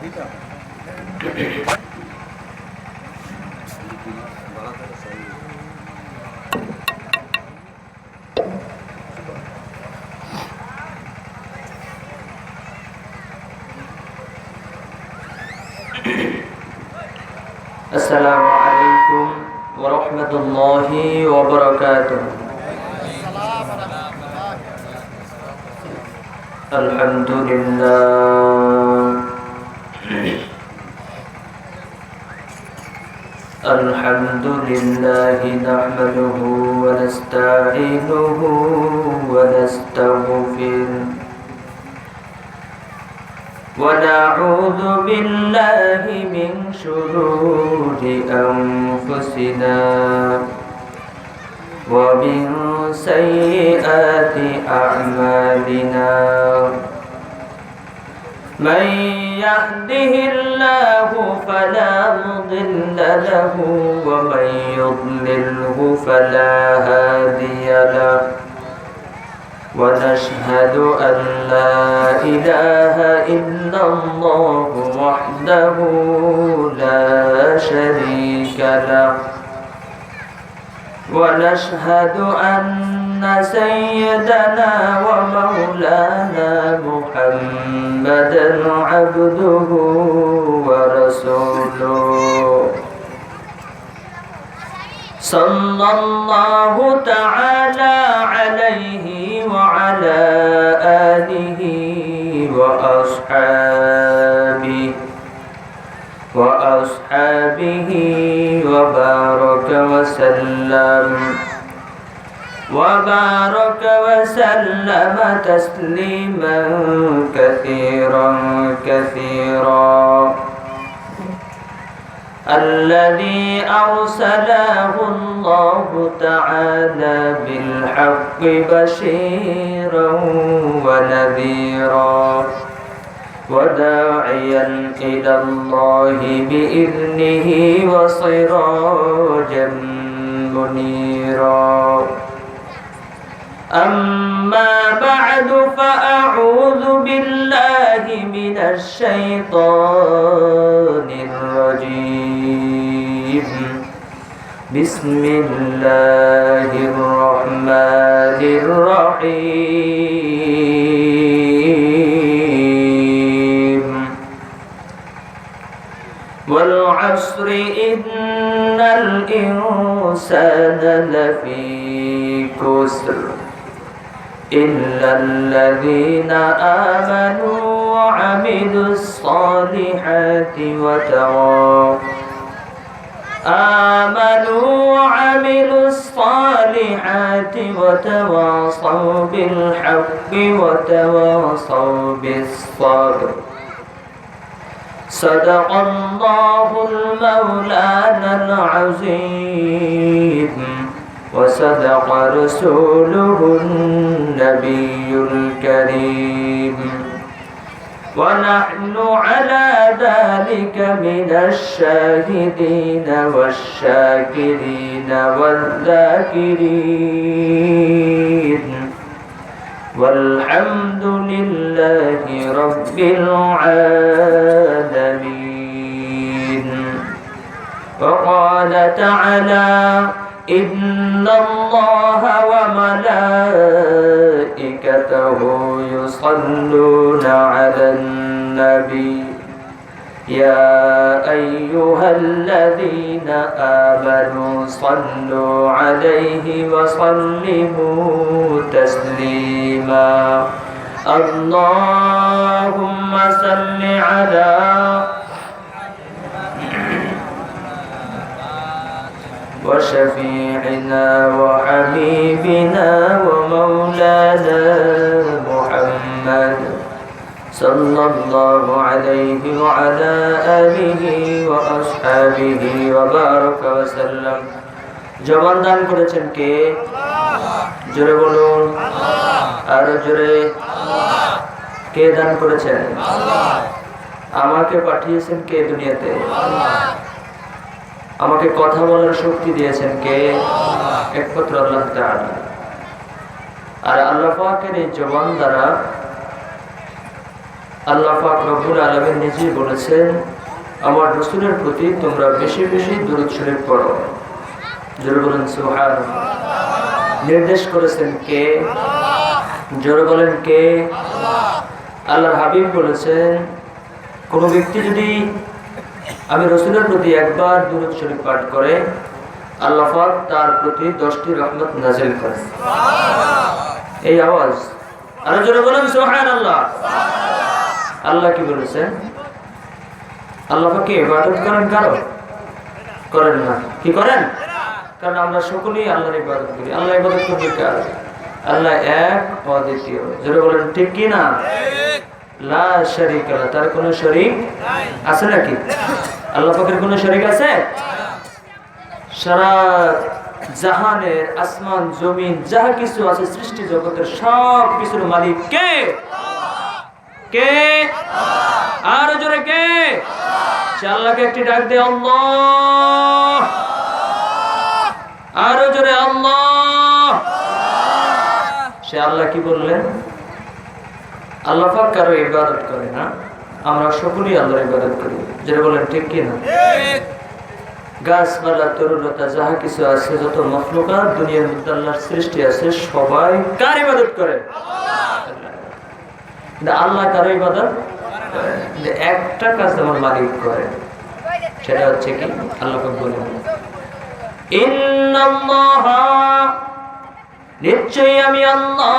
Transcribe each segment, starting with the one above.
السلام عليكم ورحمة الله وبركاته. الحمد لله نحمده ونستعينه ونستغفره ونعوذ بالله من شرور أنفسنا ومن سيئات أعمالنا. من يهده الله فلا مضل له ومن يضلله فلا هادي له. ونشهد أن لا إله إلا الله وحده لا شريك له. ونشهد أن سيدنا ومولانا محمدا عبده ورسوله صلى الله تعالى عليه وعلى آله وأصحابه وبارك وسلم تسليما كثيرا. الذي أرسله الله تعالى بالحق بشيرا ونذيرا وداعيا إلى الله بإذنه وسراجا منيرا. أما بعد فأعوذ بالله من الشيطان الرجيم. بسم الله الرحمن الرحيم. والعصر إن الإنسان لفي خسر إلا الذين آمنوا وعملوا الصالحات وتواصوا بالحق وتواصوا بالصبر. صدق الله المولانا العظيم وصدق رسوله النبي الكريم. ونحن على ذلك من الشاهدين والشاكرين والذاكرين والحمد لله رب العالمين. وقال تعالى: إن الله وملائكته يصلون على النبي يا أيها الذين آمنوا صلوا عليه وسلموا تسليما. اللهم صل على وشفيعنا وحبيبنا ومولانا محمد صلى الله عليه وعلى آله وأصحابه وبارك وسلم. জবান দান করেছেন কে? জোরে বলুন। আরো জোরে। কে দান করেছেন? আমাকে পাঠিয়েছেন কে দুনিয়াতে? আমাকে কথা বলার শক্তি দিয়েছেন কে? একমাত্র আল্লাহ তাআলা। আর আল্লাহ পাকের এই জবান দ্বারা আল্লাহ পাক রব্বুল আলামিন নিজেই বলেছেন, আমার রাসূলের প্রতি তোমরা বেশি বেশি দুরূদ শরীফ পড়ো। জোরে বলেন সুবহানাল্লাহ। নির্দেশ করেছেন কে? জোরে বলেন কে? আল্লাহর হাবিব বলেছেন, কোন ব্যক্তি যদি আমি রাসূলের প্রতি একবার দুরূদ শরীফ পাঠ করে, আল্লাহ পাক তার প্রতি 10টি রহমত নাযিল করেন। এই আওয়াজ আর জোরে বলেন সুবহানাল্লাহ। আল্লাহ কি বলেছেন? আল্লাহ পাক কি ইবাদত করেন? কারো করেন না। কি করেন? কারণ আমরা সকলেই আল্লাহর ইবাদত করি। আল্লাহ ইবাদত করবে কার? আল্লাহ এক অদ্বিতীয়। জোরে বলেন ঠিক কি না? লা শারীকা লা, তার কোনো শরীক আছে নাকি? আল্লাহ পাকের কোনো শরীক আছে? সারা জাহানের আসমান জমিন যা কিছু আছে সৃষ্টি জগতের সব কিছুর মালিক কে? কে? আর জোরে কে? সে আল্লাহকে একটি ডাক দে, আল্লাহ। আর জোরে আল্লাহ। সে আল্লাহ কি বললেন? আল্লাহ পাক কারো ইবাদত করে না, আমরা সকলেই আল্লাহর ইবাদত করি। যেটা বলেন ঠিক কি না? গাছপালা তরুলতা যাহা কিছু আছে, যত মখলুকাত দুনিয়ার মধ্যে আল্লাহর সৃষ্টি আছে, সবাই কার ইবাদত করে? আল্লাহ কারো ইবাদত করে। একটা কাজ আমার মালিক করে, সেটা হচ্ছে কি? আল্লাহ পাক বলেন, ইন্নাল্লাহা, নিশ্চয়ই আমি আল্লাহ,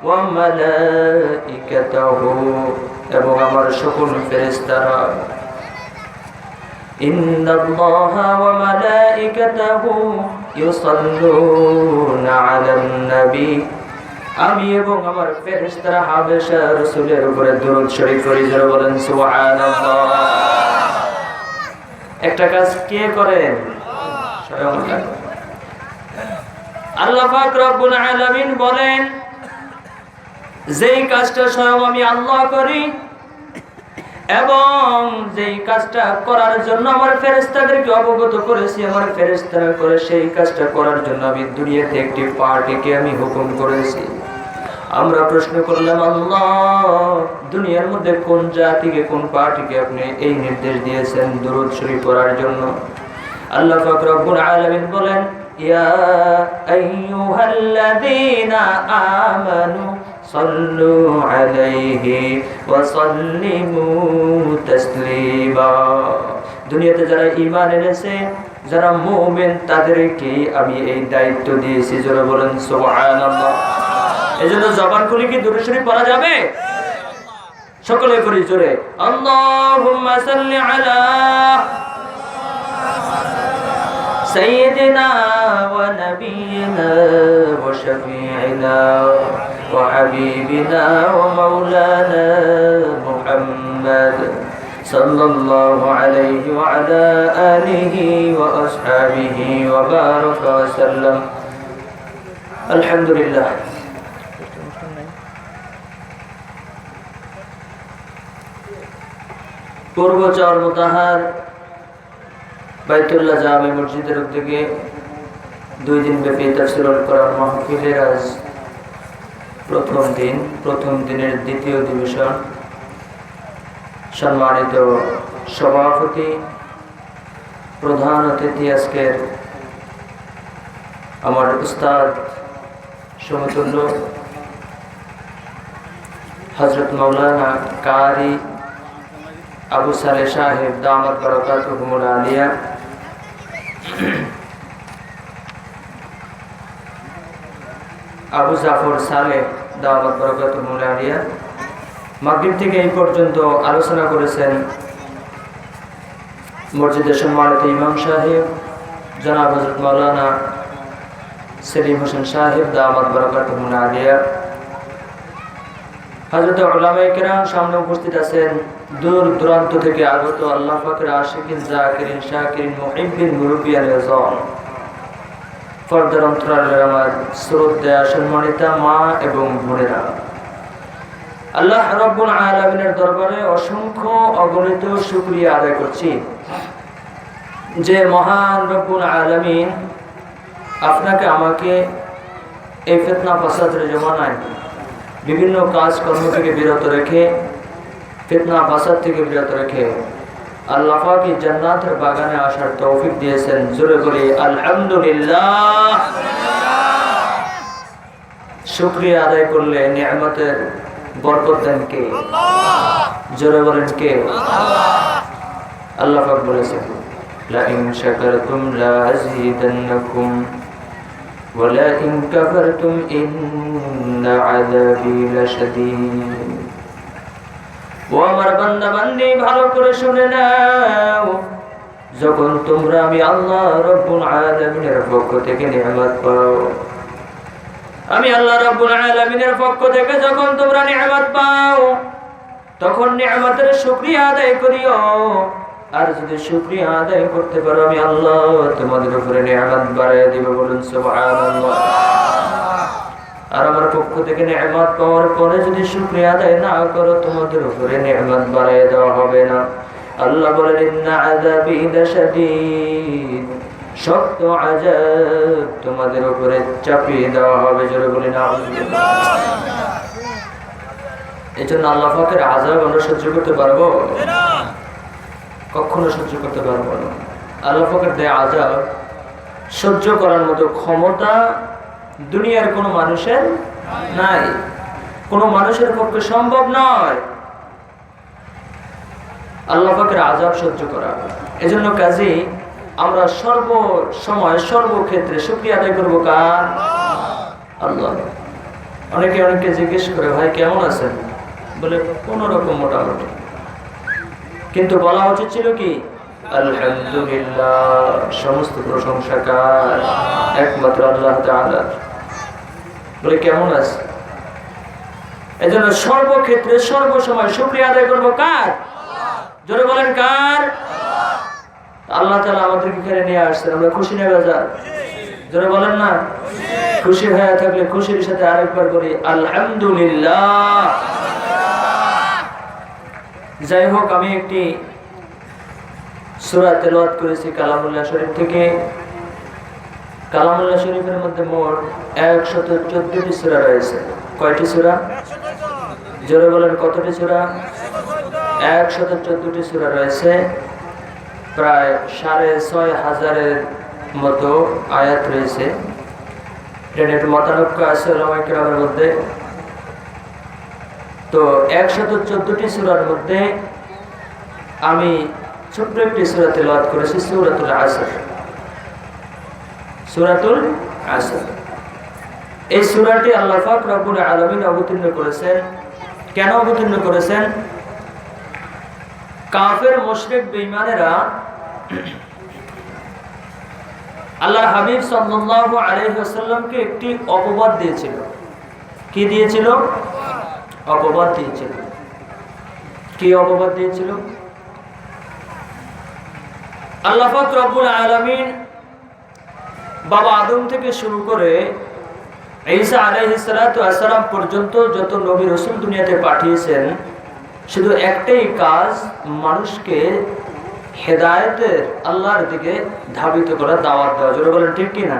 ওয়া মালাইকাতুহু, এবং আমার সকল ফেরেশতারা, ইন্নাল্লাহা ওয়া মালাইকাতুহু ইউসাল্লুনা আলান নবী, আমি এবং আমার ফেরেশতারা হাবেশা রাসূলের উপরে দরুদ শরীফ পড়ি। যারা বলেন সুবহানাল্লাহ। একটা কাজ কে করেন? স্বয়ং আল্লাহ। আল্লাহ পাক রব্বুল আলামিন বলেন, যেই কাজটা স্বয়ং আমি আল্লাহ করি এবং যেই কাজটা করার জন্য আমার ফেরেশতাদেরকে অবগত করেছি, আমার ফেরেশতারা করে সেই কাজটা করার জন্য আমি দুনিয়াতে একটি পার্টিকে আমি হুকুম করেছি। আমরা প্রশ্ন করলাম, আল্লাহ দুনিয়ার মধ্যে কোন জাতিকে, কোন পার্টিকে আপনি এই নির্দেশ দিয়েছেন দুরূদ শরীফ পড়ার জন্য? আল্লাহ পাক রব্বুল আলামিন বলেন, ইয়া আইয়ুহাল্লাযীনা আমানু সাল্লু আলাইহি ওয়া সাল্লিমু তাসলিমা। দুনিয়াতে যারা ঈমান এনেছে, যারা মুমিন, তাদেরকে আমি এই দায়িত্ব দিয়েছি। যারা বলেন সুবহানাল্লাহ। এজন্য জবান খুলে কি দুরূদ শরীফ পড়া যাবে? সকলে করি জোরে, আল্লাহুম্মা সাল্লি আলা سيدنا ونبينا وشفيعنا وحبيبنا ومولانا محمد صلى الله عليه وعلى آله وأصحابه وبارك وسلم. الحمد لله. পূর্ব চর মোতাহার বাইতুল্লাহ জামে মসজিদের উদ্যোগে 2 দিন ব্যাপী তাফসীরুল কোরআন মাহফিলের আজ প্রথম দিনের দ্বিতীয় অধিবেশন। সম্মানিত সভাপতি, প্রধান অতিথি, আজকের আমার উস্তাদ সমতুল্য হযরত মাওলানা কারি আবু সালেহ সাহেব দামাত বারাকাতুহুল আলিয়া, আবু জাফর সালেহ দাওয়াত বরকতুল আলিয়া মাগরিব থেকে এই পর্যন্ত আলোচনা করেছেন মসজিদের সম্মানিত ইমাম সাহেব জনাব হযরত মাওলানা সেলিম হোসেন সাহেব দাওয়াত বরকতুল আলিয়া। হযরত উলামায়ে কেরাম সামনে উপস্থিত আছেন, দূর দূরান্ত থেকে আগত আল্লাহ পাকের আশিকিন, জাকিরিন, শাকিরিন, মুহিব্বিন, মুরব্বিয়ান আযম, পর্দার অন্তরালের আমার শ্রদ্ধেয়া সম্মানিতা মা এবং বোনেরা, আল্লাহ রাব্বুল আলামিনের দরবারে অসংখ্য অগণিত শুকরিয়া আদায় করছি যে মহান রব্বুল আলামিন আপনাকে আমাকে এই ফিতনা ফাসাদের জমানায় বিভিন্ন কাজকর্ম থেকে বিরত রেখে, ফিতনা ফাসাদ থেকে বিরত রেখে আল্লাহ পাক জান্নাতের বাগানে আসার তৌফিক দিয়েছেন। জোরে বলি আলহামদুলিল্লাহ। শুকরিয়া আদায় করলে নিয়ামতের বরকত দেন কে? জোরে বলেন কে? আল্লাহ পাক বলেছেন লা ইন শাকারতুম লা আযীদান্নাকুম ওয়া লা ইন কাফারতুম ইন্না আযাবী লাশাদীদ। ও আমার বান্দা বান্দি, ভালো করে শুনে নাও, যখন তোমরা আমি আল্লাহ রাব্বুল আলামিনের পক্ষ থেকে নিয়ামত পাও, আমি আল্লাহ রাব্বুল আলামিনের পক্ষ থেকে যখন তোমরা নিয়ামত পাও, তখন নিয়ামতের শুকরিয়া আদায় করিও। আর যদি শুকরিয়া আদায় করতে পারো, আমি আল্লাহ তোমাদের উপরে নিয়ামত বাড়ায় দিব। বলুন সুবহানাল্লাহ। আর আমার পক্ষ থেকে নিয়ামত পাওয়ার পরে যদি শুকরিয়া আদায় না করো, তোমাদের উপরে নিয়ামত বাড়ায় দেওয়া হবে না। আল্লাহ বলেন ইন্না আযাবী লাশাদীদ, শক্ত আযাব তোমাদের উপরে চাপিয়ে দেওয়া হবে। জোরে বলি নাউযুবিল্লাহ। এজন্য আল্লাহ পাকের আযাব আমরা সহ্য করতে পারবো না, কখনো সহ্য করতে পারবো না। আল্লাহ পাকের দেয়া আযাব সহ্য করার মতো ক্ষমতা দুনিয়ার কোনো মানুষের নাই, কোনো মানুষের পক্ষে সম্ভব নয় আল্লাহ পাকের আযাব সহ্য করা। এজন্য কাজী আমরা সর্ব সময় সর্বক্ষেত্রে শুকরিয়া আদায় করবো কার? আল্লাহ। অনেকে জিজ্ঞেস করে, ভাই কেমন আছেন? বলে কোনো রকম মোটামুটি, কিন্তু বলা উচিত ছিল কি আলহামদুলিল্লাহ। সমস্ত প্রশংসা কার? একমাত্র আল্লাহ তাআলা। বলে কেমন আছে? এজন্য সর্বক্ষেত্রে সর্বসময় শুকরিয়া আদায় করবো কার? জোরে বলেন কার? আল্লাহ তাআলা আমাদেরকে এখানে নিয়ে আসছেন, আমরা খুশি না বেজার? জোরে বলেন না। খুশি হয়ে থাকলে খুশির সাথে আরেকবার বলি আলহামদুলিল্লাহ। যাই হোক, আমি একটি সূরা তেলাওয়াত করেছি কালামুল্লাহ শরীফ থেকে। কালামুল্লাহ শরীফের মধ্যে মোট 114টি সূরা রয়েছে। কয়টি সূরা? জোরে বলেন কতটি সূরা? 114টি সূরা রয়েছে। প্রায় 6500-এর মতো আয়াত রয়েছে। এটা একটু মতানৈক্য আছে উলামায়ে কেরামের মধ্যে। তো 114টি সূরার মধ্যে আমি ছোট্ট একটি সূরা তেলাওয়াত করেছি, সূরাতুল আসর। সূরাতুল আসর, এই সূরাটি আল্লাহ পাক রব্বুল আলামিন অবতীর্ণ করেছেন। কেন অবতীর্ণ করেছেন? কাফের মুশরিক বেঈমানেরা আল্লাহর হাবিব সাল্লাল্লাহু আলাইহি ওয়াসাল্লামকে একটি অপবাদ দিয়েছিল। কি দিয়েছিল? অপবাদ দিয়েছিল। কি অপবাদ দিয়েছিল? আল্লাহ পাক রব্বুল আলামিন বাবা আদম থেকে শুরু করে ঈসা আলাইহিস সালাতু ওয়াস সালাম পর্যন্ত যত নবী রাসূল দুনিয়াতে পাঠিয়েছেন, শুধু একটাই কাজ, মানুষকে হেদায়েতের আল্লাহর দিকে ধাবিত করা, দাওয়াত দেওয়া। জোরে বলেন ঠিক কি না?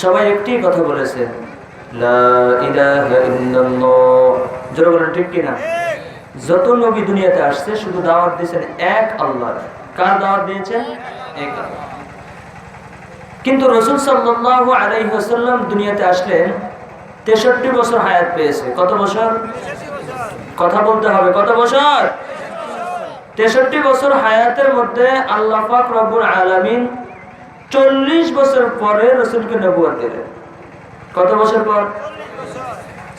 সবাই একটি কথা বলেছেন, লা ইলাহা ইল্লাল্লাহ। জোরে বলেন ঠিক কি না? যত নবী দুনিয়াতে আসছে শুধু দাওয়াত দিয়েছেন এক আল্লাহর। কার দাওয়াত দিয়েছেন? এক আল্লাহ। কিন্তু রাসূল সাল্লাল্লাহু আলাইহি ওয়াসাল্লাম দুনিয়াতে আসলেন, 63 বছর হায়াত পেয়েছে। কত বছর? কথা বলতে হবে, কত বছর? 63 বছর হায়াতের মধ্যে আল্লাহ পাক রব্বুল আলামিন 40 বছর পরে রাসূলকে নবুয়ত দিলেন। কত বছর পর?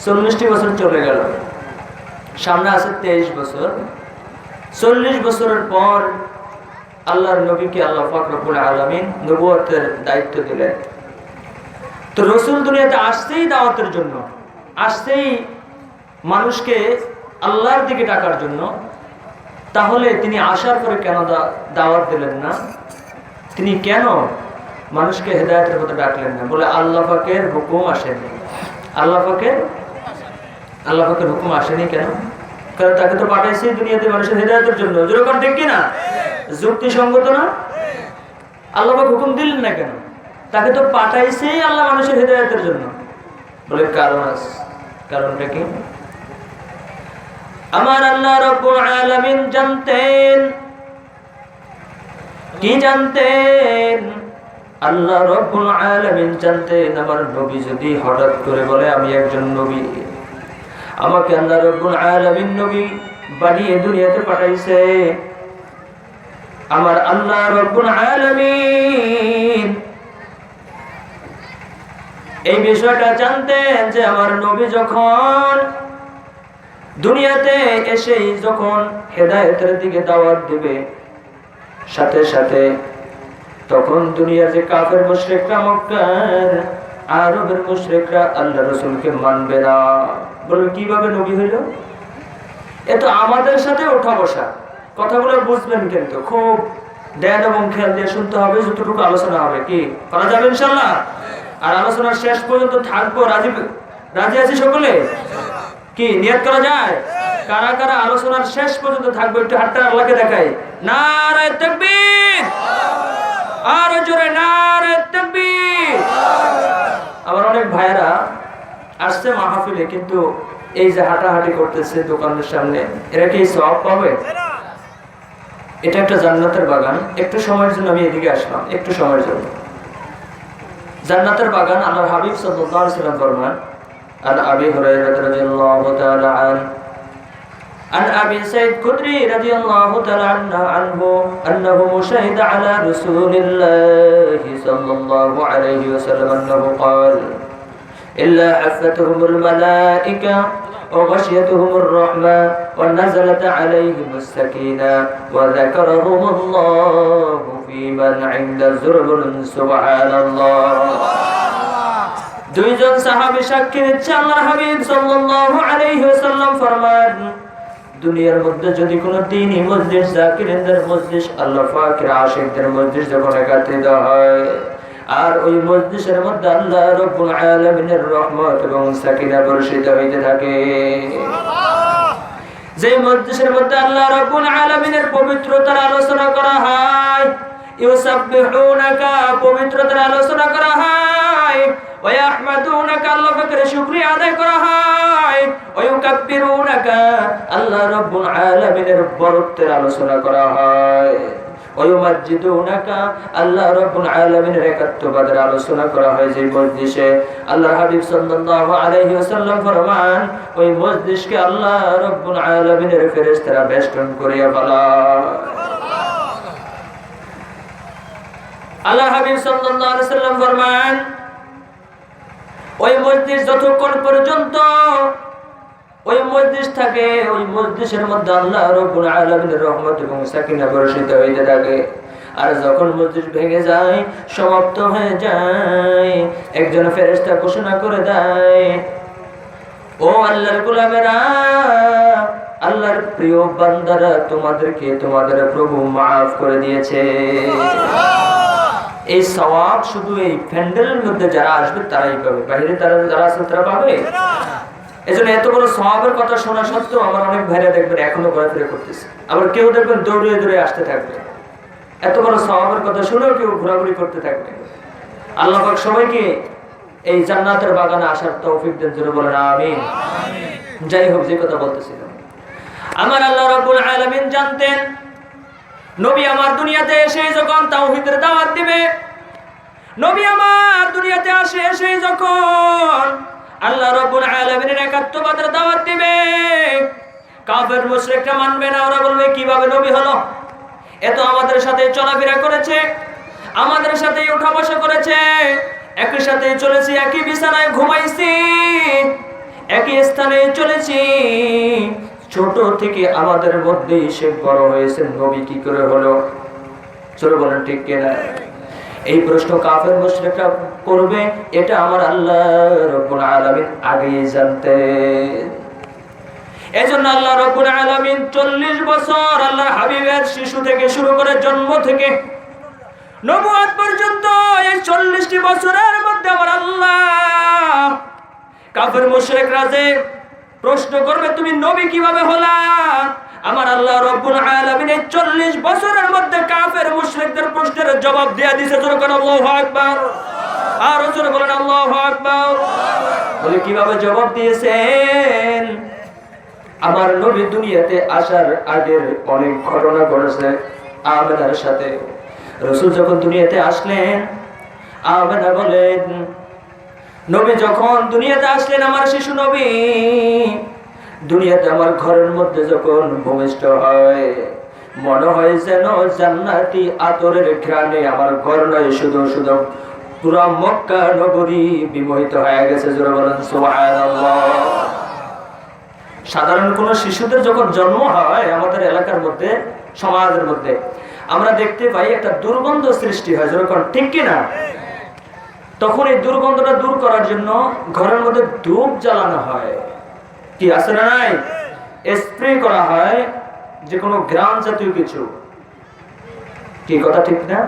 40টি বছর চলে গেল, সামনে আছে 23 বছর। 40 বছরের পর আল্লাহর নবীকে আল্লাহ পাক রব্বুল আলামিন নবুয়তের দায়িত্ব দিলেন। তো রাসূল দুনিয়াতে আসছেই দাওয়াতের জন্য, আসছেই মানুষকে আল্লাহর দিকে ডাকার জন্য। তাহলে তিনি আসার পরে কেন দাওয়াত দিলেন না? তিনি কেন মানুষকে হেদায়েতের পথে ডাকলেন না? বলে আল্লাহ পাকের হুকুম আসেনি। আল্লাহ পাকের হুকুম আসেনি কেন? কারণ তাকে তো পাঠাইছে দুনিয়াতে মানুষের হেদায়েতের জন্য। যেরকম ঠিক কিনা? যুক্তিসঙ্গত না? আল্লাহ পাক হুকুম দিলেন না কেন? তাকে তো পাঠাইছেই আল্লাহ মানুষের হেদায়েতের জন্য। বলে কারণ আছে। কারণটা কি? আমার আল্লাহ রাব্বুল আলামিন জানতেন, কি জানতেন? আল্লাহ রাব্বুল আলামিন জানতেন আমার নবী যদি হঠাৎ করে বলে আমি একজন নবী, আমাকে আল্লাহ রাব্বুল আলামিন নবী বানিয়ে দুনিয়াতে পাঠাইছে, আমার আল্লাহ রাব্বুল আলামিন এই বিষয়টা জানতেন যে আমার নবী যখন দুনিয়াতে এসেই যখন হেদায়েতের দিকে দাওয়াত দিবে, সাথে সাথে তখন দুনিয়ার যে কাফের মুশরিকরা, মক্কার আরবের মুশরিকরা আল্লাহ রাসূলকে মানবে না। বলে কিভাবে নবী হইল? এ তো আমাদের সাথে ওঠা বসা। কথাগুলো বুঝবেন কিন্তু খুব ধ্যান এবং খেয়াল দিয়ে শুনতে হবে। যতটুকু আলোচনা হবে কি করা যাবে ইনশাআল্লাহ। আর আলোচনার শেষ পর্যন্ত থাকবো। রাজি আছি সকলে? কি নিয়ত করা যায়? কারা কারা আলোচনার শেষ পর্যন্ত থাকবো? একটু হাতটা আল্লাহকে দেখাই। নারে তাকবীর, আর জোরে নারে তাকবীর। আমার অনেক ভাইয়েরা আসছে মাহফিলে, কিন্তু এই যে হাঁটাহাঁটি করতেছে দোকানের সামনে, এরা কি সওয়াব পাবে? এটা একটা জান্নাতের বাগান। একটু সময়ের জন্য আমি এদিকে আসলাম, একটু সময়ের জন্য। জান্নাতের বাগান আল্লাহর হাবিব সাল্লাল্লাহু আলাইহি ওয়াসাল্লাম ফরমান, عن أبي هريرة رضي الله تعالى عنه عن أبي سعيد الخدري رضي الله تعالى عنه أنه شهد على رسول الله صلى الله عليه وسلم أنه قال إلا حفتهم الملائكة وغشيتهم الرحمة ونزلت عليهم السكينة وذكرهم الله في من عند زربر سبحان الله. দুইজন সাহাবী সাক্ষী দিচ্ছে, আল্লাহর হাবিব সাল্লাল্লাহু আলাইহি ওয়াসাল্লাম ফরমান, দুনিয়ার মধ্যে যদি কোনো দ্বীনি মজলিস, জাকিরদের মজলিস, আল্লাহ পাকের আশিকদের মজলিস যখন একত্রিত হয়, আর ওই মজলিসের মধ্যে আল্লাহ রাব্বুল আলামিনের রহমত এবং সাকিনা বর্ষিত হইতে থাকে, যে মজলিসের মধ্যে আল্লাহ রাব্বুল আলামিনের পবিত্রতার আলোচনা করা হয়, ইউসাব্বিহুনাকা পবিত্রতার আলোচনা করা হয়, ওয়াহমাদুনাকা আল্লাহ পাকের শুকরিয়া আদায় করা হয়, ওয়ায়ুকাব্বিরুনাকা আল্লাহ রাব্বুল আলামিনের বরত্বের আলোচনা করা হয়, ওয়ায়ুমাজ্জিদুনাকা আল্লাহ রাব্বুল আলামিনের একাত্মবাদের আলোচনা করা হয়। যে মজলিসে আল্লাহর হাবিব সাল্লাল্লাহু আলাইহি ওয়াসাল্লাম ফরমান, ওই মজলিসকে আল্লাহ রাব্বুল আলামিনের ফেরেশতারা বেষ্টন করিয়া ফেলায়। আল্লাহ হাবিব সাল্লাল্লাহু আলাইহি ওয়াসাল্লাম ফরমান, ওই মজলিস যতক্ষণ পর্যন্ত ওই মজলিস থাকে, ওই মজলিসের মধ্যে আল্লাহ রাব্বুল আলামিনের রহমত এবং সাকিনা বর্ষিত হইতে থাকে। আর যখন মজলিস ভেঙে যায়, সমাপ্ত হয়ে যায়, একজন ফেরেশতা ঘোষণা করে দেয়, ও আল্লাহর গোলামেরা, আল্লাহর প্রিয় বান্দারা, তোমাদেরকে তোমাদের প্রভু মাফ করে দিয়েছে। এই সওয়াব শুধু এই প্যান্ডেলের মধ্যে যারা আসবে তারাই পাবে, বাইরে যারা আছে তারা পাবে? এজন্য এত বড় সওয়াবের কথা শোনা সত্ত্বেও আমার অনেক ভাইরা দেখবেন এখনো ঘোরাফেরা করতেছে, আবার কেউ দেখবেন দৌড়ে দৌড়ে আসতে থাকবে। এত বড় সওয়াবের কথা শুনেও কেউ ঘোরাঘুরি করতে থাকবে। আল্লাহ পাক সবাইকে এই জান্নাতের বাগানে আসার তৌফিক দেন, জোরে বলেন আমিন। যাই হোক, যে কথা বলতেছিলাম, আমার আল্লাহ রাব্বুল আলামিন জানতেন নবী আমার দুনিয়াতে এসে যখন তাওহীদের দাওয়াত দিবে, নবী আমার দুনিয়াতে আসে এসে যখন আল্লাহ রাব্বুল আলামিনের একাত্মবাদের দাওয়াত দিবে, কাফের মুশরিকরা মানবে না। ওরা বলবে কিভাবে নবী হলো? এত আমাদের সাথে চলাফেরা করেছে, আমাদের সাথে উঠা বসা করেছে, একই সাথে চলেছি, একই বিছানায় ঘুমাইছি, একই স্থানে চলেছি, ছোট থেকে আমাদের মধ্যেই সে বড় হয়েছে, নবী কি করে হলো? চলো বলেন ঠিক কিনা? এই প্রশ্ন কাফের মুশরিকরা করবে, এটা আমার আল্লাহ রাব্বুল আলামিন আগেই জানতেন। এজন্য আল্লাহ রাব্বুল আলামিন 40 বছর আল্লাহর হাবিবের শিশু থেকে শুরু করে জন্ম থেকে নবুয়ত পর্যন্ত, এই 40টি বছরের মধ্যে আমার আল্লাহ কাফের মুশরিকরা যে প্রশ্ন করবে তুমি নবী কিভাবে হলা, আমার আল্লাহ রাব্বুল আলামিন এই 40 বছরের মধ্যে কাফের মুশরিকদের প্রশ্নের জবাব দিয়ে দিয়েছে। আল্লাহু আকবার, আর জোরে বলেন আল্লাহু আকবার। বলে কিভাবে জবাব দিয়েছেন? আমার নবী দুনিয়াতে আসার আগের অনেক ঘটনা ঘটেছে আমেনার সাথে। রাসূল যখন দুনিয়াতে আসলেন, আমেনা বলেন নবী যখন দুনিয়াতে আসলেন, আমার শিশু নবী দুনিয়াতে আমার ঘরের মধ্যে যখন ভূমিষ্ঠ হয়, মনে হয় যেন জান্নাতি আতরের ঘ্রাণে আমার ঘর নয়, শুধু শুধু পুরা মক্কা নগরী বিমোহিত হয়ে গেছে। জোরে বলেন সুবহানাল্লাহ। সাধারণ কোন শিশুদের যখন জন্ম হয় আমাদের এলাকার মধ্যে, সমাজের মধ্যে আমরা দেখতে পাই একটা দুর্গন্ধ সৃষ্টি হয়, যখন ঠিক কিনা? তখন এই দুর্গন্ধটা দূর করার জন্য ঘরের মধ্যে ধূপ জ্বালানো হয়, কি আছে না নাই? স্প্রে করা হয় যে কোনো গ্রাম জাতীয় কিছু, কি কথা ঠিক না?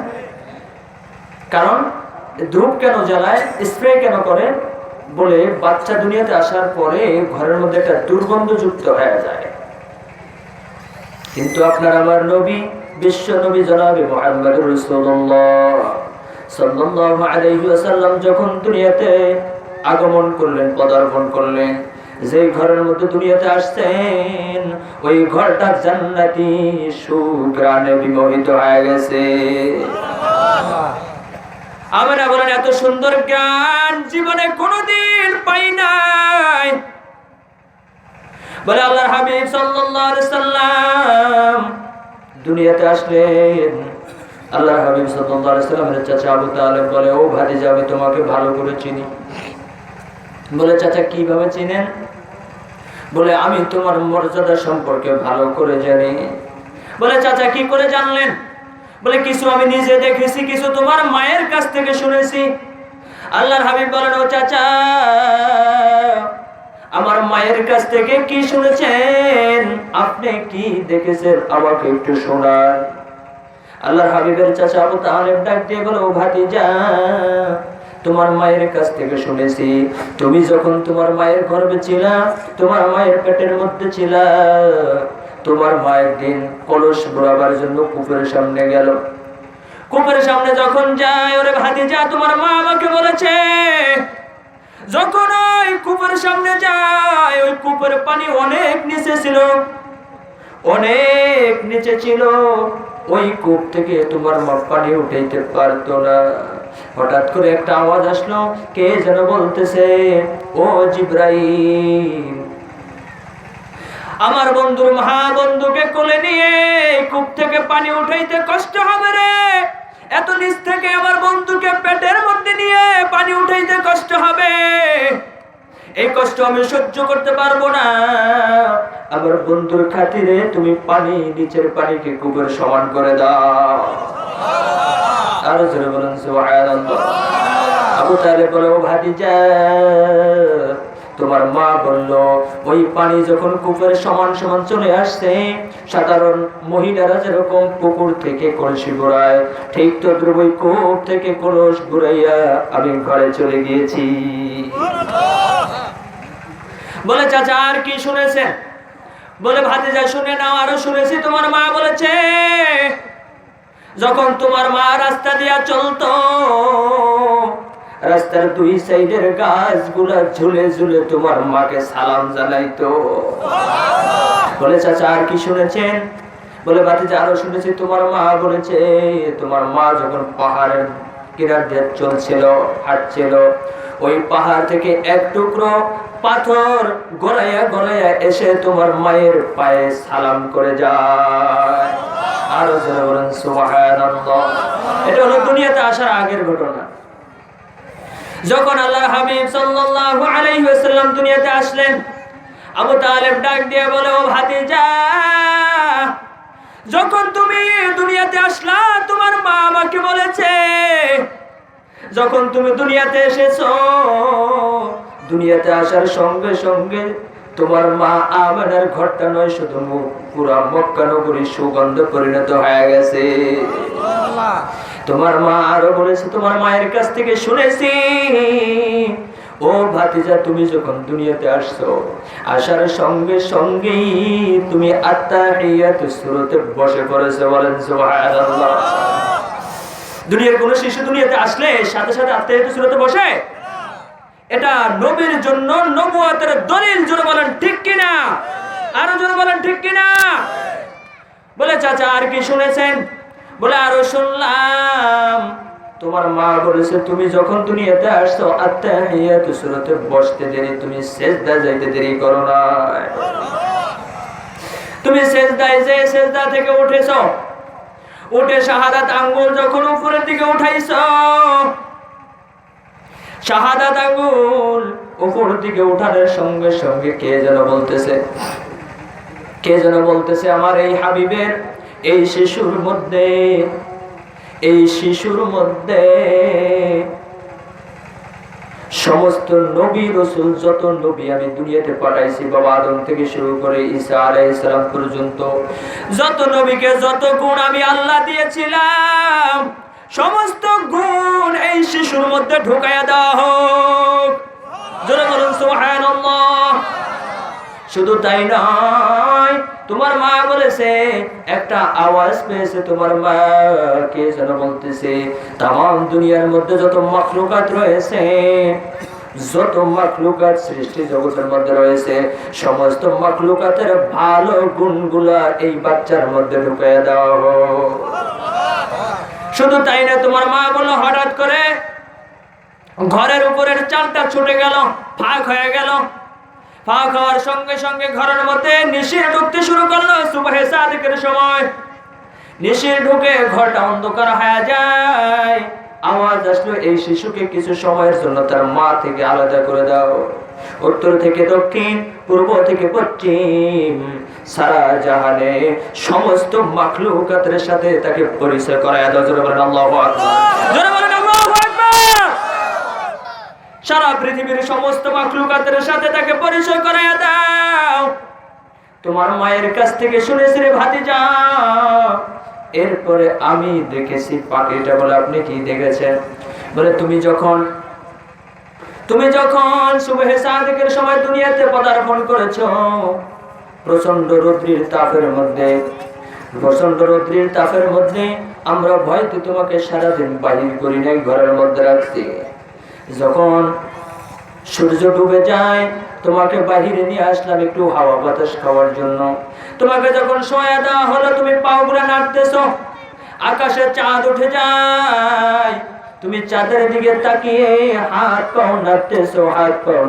কারণ ধূপ কেন জ্বালায়, স্প্রে কেন করে? বলে বাচ্চা দুনিয়াতে আসার পরে ঘরের মধ্যে একটা দুর্গন্ধযুক্ত হয়ে যায়। কিন্তু আপনার আমার নবী, বিশ্ব নবী জনাবে মুহাম্মদুর রাসূলুল্লাহ সাল্লাল্লাহু আলাইহি ওয়াসাল্লাম যখন দুনিয়াতে আগমন করলেন, পদার্পণ করলেন, যে ঘরের মধ্যে দুনিয়াতে আসছেন ওই ঘরটা জান্নাতি সুঘ্রাণে বিমোহিত হয়ে গেছে। আমরা বলেন এত সুন্দর গান জীবনে কোনোদিন পাই নাই। বলে আল্লাহর হাবিব সাল্লাল্লাহু আলাইহি সাল্লাম দুনিয়াতে আসলেন। আল্লাহর হাবিব সাল্লাল্লাহু আলাইহি সাল্লামের চাচা আবু তালেব বলে, ও ভাতিজা আমি তোমাকে ভালো করে চিনি। বলে চাচা কিভাবে চিনেন? বলে আমি তোমার মর্যাদা সম্পর্কে ভালো করে জানি। বলে চাচা কি করে জানলেন? বলে কিছু আমি নিজে দেখেছি, কিছু তোমার মায়ের কাছ থেকে শুনেছি। আল্লাহর হাবিব বলেন, ও চাচা আমার মায়ের কাছ থেকে কি শুনেছেন? আপনি কি দেখেছেন আমাকে একটু শোনান। আল্লাহর হাবিবের চাচা আবু তালেব ডাক দিয়ে বলে, ও ভাতিজা তোমার মায়ের কাছ থেকে শুনেছি, তুমি যখন তোমার মায়ের গর্ভে ছিলা, তোমার মায়ের পেটের মধ্যে ছিলা, তোমার মা একদিন কলস ভরাবার জন্য কূপের সামনে গেল। কূপের সামনে যখন যায়, ওরে ভাতিজা তোমার মা আমাকে বলেছে যখন ওই কূপের সামনে যায়, ওই কূপের পানি অনেক নিচে ছিল, অনেক নিচে ছিল। ওই কূপ থেকে তোমার মা পানি উঠাইতে পারতো না। হঠাৎ করে একটা আওয়াজ আসলো, কে যেন বলতেছে, ও জিবরাইল আমার বন্ধুর মহাবন্ধুকে কোলে নিয়ে কূপ থেকে পানি উঠাইতে কষ্ট হবে রে, এত নিচ থেকে আমার বন্ধুকে পেটের মধ্যে নিয়ে পানি উঠাইতে কষ্ট হবে, এই কষ্ট আমি সহ্য করতে পারবো না। আমার বন্ধুর খাতিরে তুমি পানি, নিচের পানিকে কূপের সমান করে দাও। আরো জোরে বলেন সুবহানাল্লাহ। আবু তালেব বলে, ও ভাতিজা তোমার মা বলল ওই পানি যখন কূপের সমান সমান চলে আসছে, সাধারণ মহিলারা যেরকম পুকুর থেকে কলসি ঘুরায়, ঠিক তদ্রুপ ওই কূপ থেকে কলস ঘুরাইয়া আমি ঘরে চলে গিয়েছি। বলে চাচা আর কি শুনেছেন? বলে ভাতিজা শুনে নাও, আরো শুনেছি তোমার মা বলেছে যখন তোমার মা রাস্তা দিয়া চলতো, রাস্তার দুই সাইডের গাছগুলা ঝুলে ঝুলে তোমার মাকে সালাম জানাইতো। বলে চাচা আর কি শুনেছেন? বলে ভাতিজা আরো শুনেছি তোমার মা বলেছে তোমার মা যখন পাহাড়ের কিনার দিয়ে চলছিল, হাঁটছিল, ওই পাহাড় থেকে এক টুকরো পাথর গড়াইয়া গড়াইয়া এসে তোমার মায়ের পায়ে সালাম করে যায়। আরো যারা বলেন সুবহানাল্লাহ। এটা হলো দুনিয়াতে আসার আগের ঘটনা। যখন আল্লাহর হাবিব সাল্লাল্লাহু আলাইহি ওয়াসাল্লাম দুনিয়াতে আসলেন, আবু তালেব ডাক দিয়ে বলে, ও ভাতিজা যখন তুমি দুনিয়াতে আসলা তোমার মা আমাকে বলেছে যখন তুমি দুনিয়াতে এসেছো, দুনিয়াতে আসার সঙ্গে সঙ্গে তোমার মা আমেনার ঘরটা নয়, শুধু পুরা মক্কা নগরী সুগন্ধ পরিণত হয়ে গেছে। তোমার মা আরো বলেছে, তোমার মায়ের কাছ থেকে শুনেছি ও ভাতিজা তুমি যখন দুনিয়াতে আসছো, আসার সঙ্গে সঙ্গেই তুমি আত্তাহিয়াতুস সূরাতে বসে পড়েছো। বলেন সুবহানাল্লাহ। দুনিয়ার কোন শিশু দুনিয়াতে আসলে সাথে সাথে আত্মীয়তা সুরতে বসে? এটা নবীর জন্য নবুয়তের দলিল। জোরে বলেন ঠিক কিনা? আরো জোরে বলেন ঠিক কিনা? বলে চাচা আর কি শুনেছেন? বলে আরো শুনলাম তোমার মা বলেছে তুমি যখন দুনিয়াতে আসছো আত্তাহিয়াতু সূরাতে বসতে দেরি, তুমি সিজদা যাইতে দেরি করো না। তুমি সিজদায় যে সিজদা থেকে উঠেছো, উঠে শাহাদাত আঙ্গুল যখন উপরের দিকে উঠাইছো, শাহাদাত আঙ্গুল উপরের দিকে উঠানোর সঙ্গে সঙ্গে কে যেন বলতেছে আমার এই হাবিবের এই শিশুর মধ্যে সমস্ত নবী রাসূল, যত নবী আমি দুনিয়াতে পাঠাইছি বাবা আদম থেকে শুরু করে ঈসা আলাইহিস সালাম পর্যন্ত, যত নবীকে যত গুণ আমি আল্লাহ দিয়েছিলাম সমস্ত গুণ এই শিশুর মধ্যে ঢুকাইয়া দেওয়া হোক। জোরে বলুন সুবহানাল্লাহ। শুধু তাই নয়, তোমার মা বলেছে একটা আওয়াজ পেয়েছে, তোমার মা কে যেন বলতেছে তামাম দুনিয়ার মধ্যে যত মাখলুকাত রয়েছে, যত মাখলুকাত সৃষ্টি জগতের মধ্যে রয়েছে, সমস্ত মাখলুকাতের ভালো গুণগুলা এই বাচ্চার মধ্যে ঢুকিয়ে দাও। শুধু তাই না, তোমার মা বলল হঠাৎ করে ঘরের উপরের চালটা ছুটে গেল, ফাঁক হয়ে গেল। ফাঁক হওয়ার সঙ্গে সঙ্গে ঘরের মধ্যে নিশির ঢুকতে শুরু করলো। সুবহে সাদিকের সময় নিশির ঢুকে ঘরটা অন্ধকার হয়ে যায়। আওয়াজ আসলো এই শিশুকে কিছু সময়ের জন্য তার মা থেকে আলাদা করে দাও। উত্তর থেকে দক্ষিণ, পূর্ব থেকে পশ্চিম, সারা জাহানে সমস্ত মাখলুকাতের সাথে তাকে পরিচয় করায় দাও। জোরে বলেন আল্লাহু আকবার। জোরে বলেন আল্লাহু আকবার। সারা পৃথিবীর সমস্ত মাখলুকাতের সাথে তাকে পরিচয় করায় দাও। তোমার মায়ের কাছ থেকে শুনেছি রে ভাতিজা। এরপরে আমি দেখেছি পাখিটা। বলে আপনি কি দেখেছেন? বলে তুমি যখন সুবহে সাদিকের সময় দুনিয়াতে পদার্পণ করেছো, প্রচন্ড রৌদ্রের তাপের মধ্যে আমরা ভয়তে তোমাকে সারাদিন বাহির করি নাই, ঘরের মধ্যে রাখছি। যখন সূর্য ডুবে যায় তোমাকে বাহিরে নিয়ে আসলাম একটু হাওয়া বাতাস খাওয়ার জন্য। তোমাকে যখন শোয়া দেওয়া হলো তুমি পাগুলো নাড়তেছো, আকাশে চাঁদ উঠে যায়, তুমি চাঁদের দিকে তাকিয়ে হাত পাও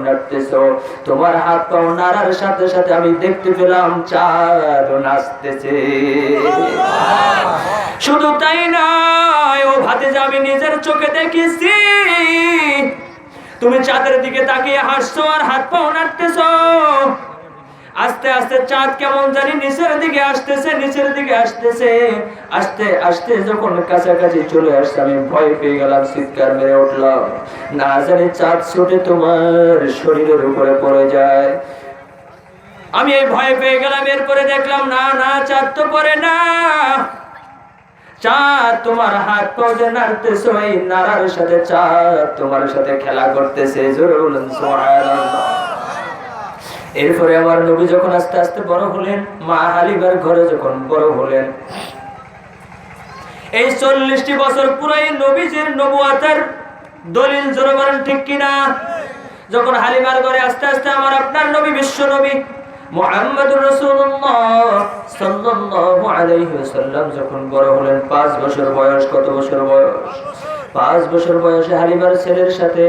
নাড়তেছো। তোমার হাত পাও নাড়ার সাথে সাথে আমি দেখতে পেলাম চাঁদ নাচতেছে। শুধু তাই নয় ও ভাতিজা, আমি নিজের চোখে দেখেছি তুমি চাঁদের দিকে তাকিয়ে হাসছো আর হাত পাও নাড়তেছো। আস্তে আস্তে চাঁদ কেমন জানি নিচের দিকে আসতেছে। আস্তে আস্তে যখন কাছাকাছি চলে আসছে আমি ভয় পেয়ে গেলাম, চিৎকার মেরে উঠলাম। না জানি চাঁদ ছুটে তোমার শরীরের উপরে পড়ে যায়। আমি এই ভয় পেয়ে গেলাম। এরপরে দেখলাম না চাঁদ তো পড়ে না, চাঁদ তোমার হাত পাও যে নাড়তেছো, এই নাড়ার সাথে চাঁদ তোমার সাথে খেলা করতেছে। জোরে বলেন সুবহানাল্লাহ। এরপরে আমার নবী যখন আস্তে আস্তে বড় হলেন, মা হালিমার ঘরে যখন বড় হলেন, এই 40টি বছর পুরাই নবীজির নবুয়তের দলিল। জোরে বলেন ঠিক কিনা? যখন হালিমার ঘরে আস্তে আস্তে আমার আপনার নবী, বিশ্ব নবী মুহাম্মদুর রাসূলুল্লাহ সাল্লাল্লাহু আলাইহি ওয়াসাল্লাম যখন বড় হলেন, 5 বছর বয়স। কত বছর বয়স? 5 বছর বয়সে হালিমার ছেলের সাথে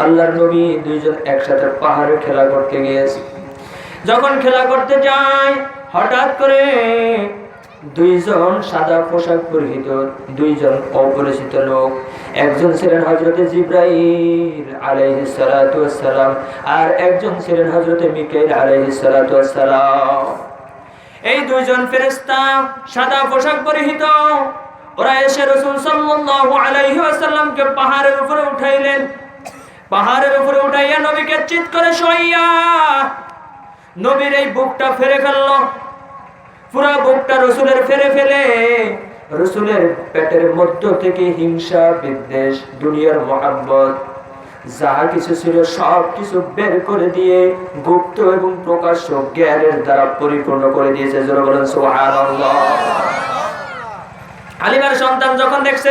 আল্লাহর নবী দুইজন একসাথে পাহাড়ে খেলা করতে গিয়েছে। যখন খেলা করতে যায় হঠাৎ করে দুইজন সাদা পোশাক পরিহিত দুইজন অপরিচিত লোক, একজন ছিলেন হযরতে জিবরাইল আলাইহিস সালাতু ওয়াস সালাম আর একজন ছিলেন হযরতে মিকাইল আলাইহিস সালাতু ওয়াস সালাম। এই দুইজন ফেরেশতা সাদা পোশাক পরিহিত, ওরা এসে রাসূল সাল্লাল্লাহু আলাইহি ওয়াসাল্লামকে পাহাড়ের উপরে উঠাইলেন। পাহাড়ের উপরে উঠাইয়া নবীকে চিৎ করে শোয়াইয়া নবীর এই বুকটা ফেরে ফেললো। পুরা বুকটা রসুলের ফেলে রসুলের পেটের মধ্য থেকে হিংসা, বিদ্বেষ, দুনিয়ার মহাব্বত যাহা কিছু ছিল সব কিছু বের করে দিয়ে গুপ্ত এবং প্রকাশ্য জ্ঞানের দ্বারা পরিপূর্ণ করে দিয়েছে। যারা বলেন সুবহানাল্লাহ। হালিমার সন্তান যখন দেখছে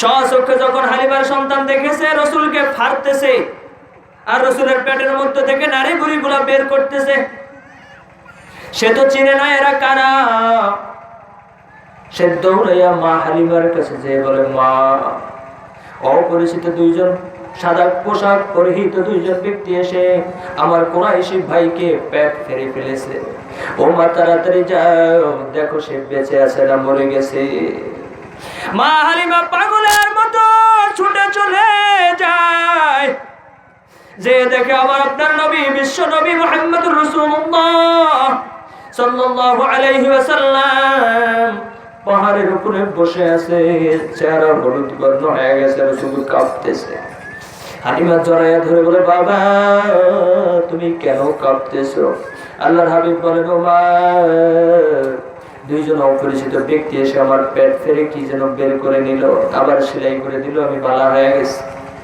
স্বচক্ষে যখন হালিমার সন্তান দেখেছে রাসূলকে ফাড়তেছে আর রাসূলের পেটের মধ্যে থেকে নারী বুড়িগুলা বের করতেছে, সে তো চিনে না এরা কারা। সে দৌড়াইয়া মা হালিমার কাছে যেয়ে বলে, মা, অপরিচিত দুইজন সাদা পোশাক পরিহিত দুইজন ব্যক্তি এসে আমার কুরাইশি ভাইকে পেট ফেরে ফেলেছে। ও মা, তাড়াতাড়ি যাও, দেখো সে বেঁচে আছে না মরে গেছে। মা হালিমা পাগলের মতো ছুটে চলে যায়, যে দেখে আমার আপনার নবী, বিশ্ব নবী মুহাম্মদুর রাসূলুল্লাহ সাল্লাল্লাহু আলাইহি ওয়াসাল্লাম পাহাড়ের উপরে বসে আছে, চেহারা হলুদ বর্ণ হয়ে গেছে, রাসূল কাঁপতেছে। হালিমা জড়াইয়া ধরে বলে, বাবা, তুমি কেন কাঁপতেছো? আল্লাহর হাবিব বলেন, ও মা, দুইজন অপরিচিত ব্যক্তি এসে আমার পেট ফেরে কি যেন বের করে নিল, আবার সেলাই করে দিল, আমি বালা হয়ে গেছি।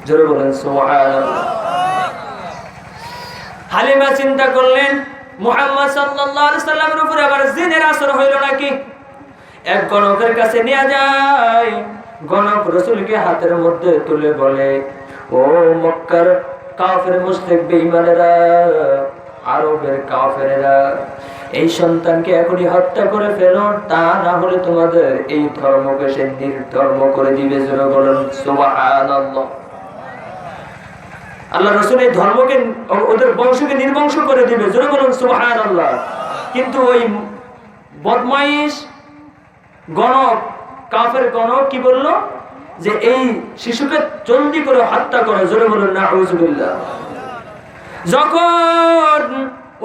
জোরে বলেন সুবহানাল্লাহ। হালিমা চিন্তা করলেন, মুহাম্মদ সাল্লাল্লাহু আলাইহি সাল্লামের উপরে আবার জিনের আসর হইল নাকি। এক গণকের কাছে নিয়ে যায়, গণক রাসূলকে হাতের মধ্যে তুলে বলে, ও মক্কার কাফের মুশরিক বেঈমানেরা, আরবের কাফেরেরা, এই সন্তানকে এখনই হত্যা করে ফেলো, তা না হলে তোমাদের এই ধর্মকে সে নির্ধর্ম করে দিবে। জোরে বলেন সুবহানাল্লাহ। আল্লাহ রাসূল এই ধর্মকে, ওদের বংশকে নির্বংশ করে দিবে। জোরে বলেন সুবহানাল্লাহ। কিন্তু ওই বদমাইশ গণক, কাফের গণক কি বললো? যে এই শিশুকে জলদি করে হত্যা করো। জোরে বলেন নাউযুবিল্লাহ। যখন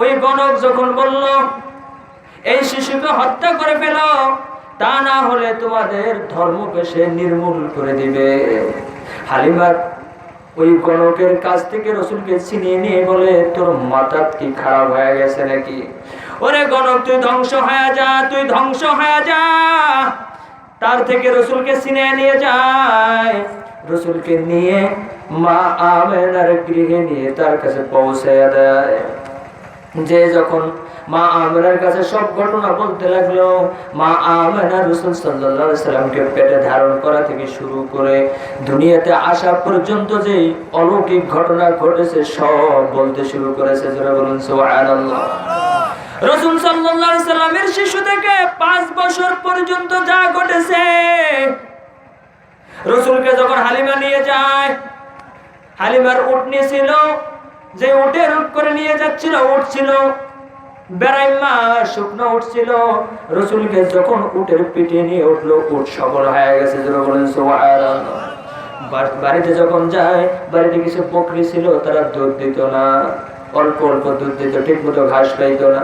ওই গণক যখন বলল এই শিশুকে হত্যা করে ফেলো, তা না হলে তোমাদের ধর্মকে সে নির্মূল করে দিবে, হালিমা ওই গণকের কাছ থেকে রাসূলকে ছিনিয়ে নিয়ে বলে, তোর মাথা কি খারাপ হয়ে গেছে নাকি? ওরে গণক, তুই ধ্বংস হয়ে যা, তুই ধ্বংস হয়ে যা। তার থেকে রাসূলকে ছিনিয়ে নিয়ে যায়, রাসূলকে নিয়ে মা আমেনার গৃহে নিয়ে তার কাছে পৌঁছায় দেয়। যে যখন মা আমেনার কাছে সব ঘটনা বলতে লাগলো, মা আমেনা রাসূল সাল্লাল্লাহু আলাইহি সাল্লামকে পেটে ধারণ করা থেকে শুরু করে দুনিয়াতে আসা পর্যন্ত যে অলৌকিক ঘটনা ঘটেছে সব বলতে শুরু করেছে। যারা বলুন সুবহানাল্লাহ। রাসূল সাল্লাল্লাহু আলাইহি সাল্লামের শিশু থেকে 5 বছর পর্যন্ত যা ঘটেছে, রাসূলকে যখন হালিমা নিয়ে যায়, হালিমার উটনি ছিল, যে উটের উট করে নিয়ে যাচ্ছিল, উট ছিল বেড়াইমা, শুকনো উট ছিল। রাসূলকে যখন উটের পিঠে নিয়ে উঠলো, উট সবল হয়ে গেছে। যারা বলেন সুবহানাল্লাহ। বাড়িতে যখন যায়, বাড়িতে কিছু বকরি ছিল, তারা দুধ দিত না, অল্প অল্প দুধ দিত, ঠিক মতো ঘাস পাইতো না।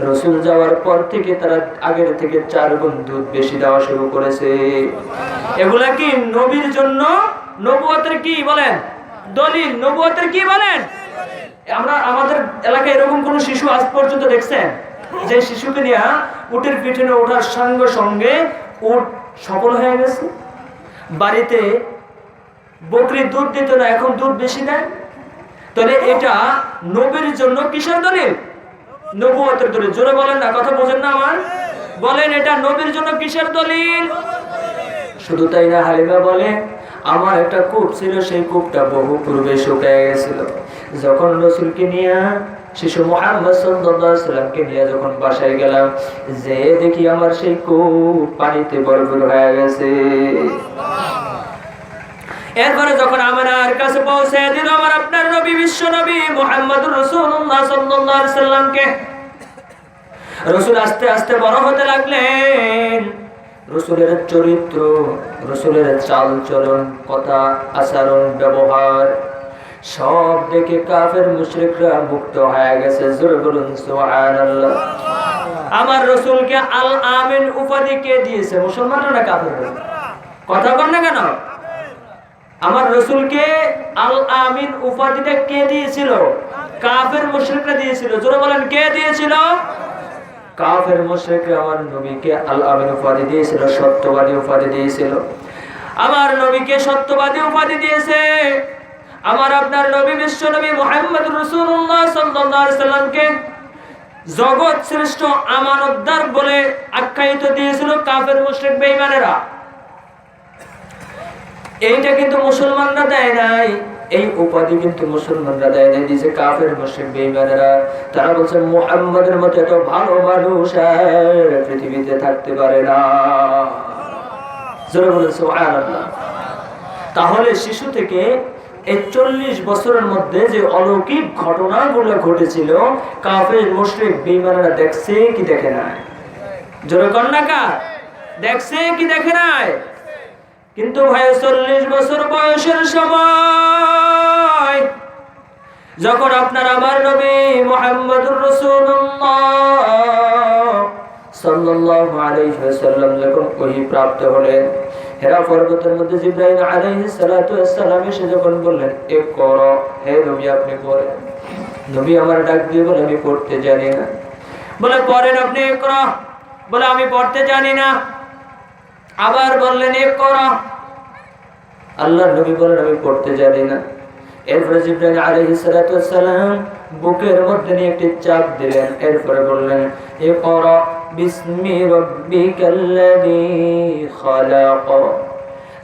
রাসূল যাওয়ার পর থেকে তারা আগের থেকে 4 গুণ দুধ বেশি দেওয়া শুরু করেছে। এগুলা কি নবীর জন্য নবুয়তের কি বলেন দলিল? নবুয়তের কি বলেন? আমরা আমাদের এলাকায় এরকম কোন শিশু আজ পর্যন্ত দেখছেন যে শিশুকে নিয়ে উটের পিঠে ওঠার সঙ্গে সঙ্গে উট সফল হয়ে গেছে? বাড়িতে বকরি দুধ দিত না, এখন দুধ বেশি দেয়। তাহলে এটা নবীর জন্য কিসের দলিল? নবুয়তের দলিল। জোরে বলেন না, কথা বোঝেন না আমার? বলেন, এটা নবীর জন্য কিসের দলিল? শুধু তাই না, হালিমা বলে, আমার একটা কূপ ছিল, সেই কূপটা বহু পূর্বে শুকিয়ে গেছিল। যখন রাসূলকে নিয়ে, শিশু মুহাম্মদ সাল্লাল্লাহু আলাইহি সাল্লামকে নিয়ে যখন বাসায় গেলাম, যে দেখি আমার সেই কূপ পানিতে ভরপুর হয়ে গেছে। এরপরে যখন আমেনার কাছে পৌঁছে দিল আমার আপনার নবী, বিশ্ব নবী মুহাম্মদুর রাসূলুল্লাহ সাল্লাল্লাহু আলাইহি সাল্লামকে, রাসূল আস্তে আস্তে বড় হতে লাগলেন। রাসূলের চরিত্র, রাসূলের চাল চলন, কথা, আচরণ, ব্যবহার সব দেখে কাফের মুশরিকরা মুক্ত হয়ে গেছে। জোরে বলুন সুবহানাল্লাহ। আমার রাসূলকে আল আমিন উপাধি কে দিয়েছে? মুসলমানরা না কাফেররা? কথা বল না কেন? আমার রাসূলকে আল আমিন উপাধিটা কে দিয়েছিল? কাফের মুশরিকরা দিয়েছিল। জোরে বলেন, কে দিয়েছিল? কাফের মুশরিকরা আমার নবীকে আল আমিন উপাধি দিয়েছিল, সত্যবাদী উপাধি দিয়েছিল। আমার নবীকে সত্যবাদী উপাধি দিয়েছে। আমার আপনার নবী বিশ্ব নবী মুহাম্মদুর রাসূলুল্লাহ সাল্লাল্লাহু আলাইহি সাল্লামকে জগৎ শ্রেষ্ঠ আমানতদার বলে আখ্যায়িত দিয়েছিল কাফের মুশরিক বেঈমানেরা। এইটা কিন্তু মুসলমানরা দেয় নাই, এই উপাধি কিন্তু মুসলমানরা দেয় নাই, দিয়েছে কাফের মুশরিক বেঈমানেরা। তারা বলছে মুহাম্মদের মতো এত ভালো মানুষ আর পৃথিবীতে থাকতে পারে না। জোরে বলেন সুবহানাল্লাহ। তাহলে শিশু থেকে এই 40 বছরের মধ্যে যে অলৌকিক ঘটনাগুলো ঘটেছিল কাফের মুশরিক বেঈমানেরা দেখছে কি দেখে নাই? জোরে কর না কা, দেখছে কি দেখে নাই? কিন্তু ভাই 40 বছর বয়সের সময় যখন আপনার আমার নবী মুহাম্মদুর রাসূলুল্লাহ সাল্লাল্লাহু আলাইহি ওয়াসাল্লাম যখন ওহী প্রাপ্ত হলেন, হেরা পর্বতের মধ্যে জিবরাইল আলাইহিস সালাতু ওয়াস সালাম এসে যখন বললেন ইকরা, হে নবী আপনি পড়েন। নবী আমার ডাক দিয়ে বলে আমি পড়তে জানি না। বলে পড়েন আপনি ইকরা, বলে আমি পড়তে জানি না। আবার বললেন ইকরা, আল্লাহর নবী বলেন আমি পড়তে জানি না। এরপরে জিবরাইল আলাইহিস সালাতু ওয়াস সালাম বুকের মধ্যে নিয়ে একটি চাপ দিলেন, এরপরে বললেন ইকরা বিসমি রাব্বিকাল্লাযী খালাক।